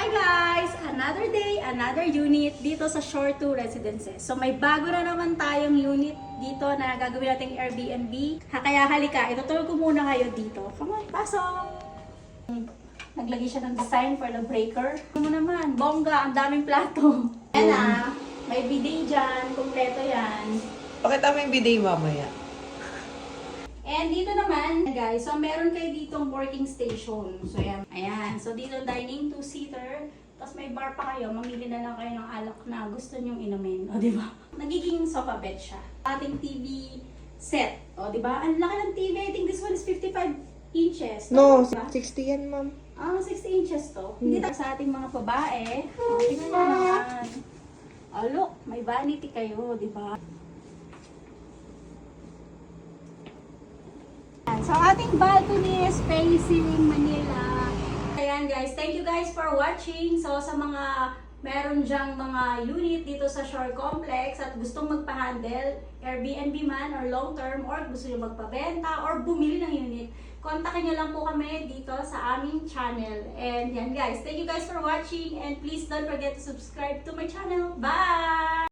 Hi guys! Another day, another unit dito sa Shore 2 Residences. So may bago na naman tayong unit dito na gagawin nating Airbnb. Kaya halika, ituturo ko muna kayo dito. Come on, pasok! Naglagay siya ng design for the breaker. Ano naman, bongga, ang daming plato. Yan na, may bidet dyan, kompleto yan. Pakita mo yung bidet mamaya. And dito naman, guys, so meron kayo ditong working station. So, ayan. Ayan. So, dito dining, 2-seater. Tapos may bar pa kayo. Mamili na lang kayo ng alak na gusto nyong inumin. O, di ba? Nagiging sofa bed siya. Ating TV set. O, di ba? Ang laki ng TV. I think this one is 55 inches. No, Diba? 60 yan, ma'am. 60 inches to. Hindi tayo sa ating mga babae. O, tingnan nyo naman. O, look. May vanity kayo, di ba? So, ating balcony is facing Manila. Ayan guys, thank you guys for watching. So, sa mga meron dyang mga unit dito sa Shore Complex at gustong magpa-handle, Airbnb man or long term, or gusto nyo magpabenta or bumili ng unit, kontakin nyo lang po kami dito sa aming channel. And yan guys, thank you guys for watching and please don't forget to subscribe to my channel. Bye!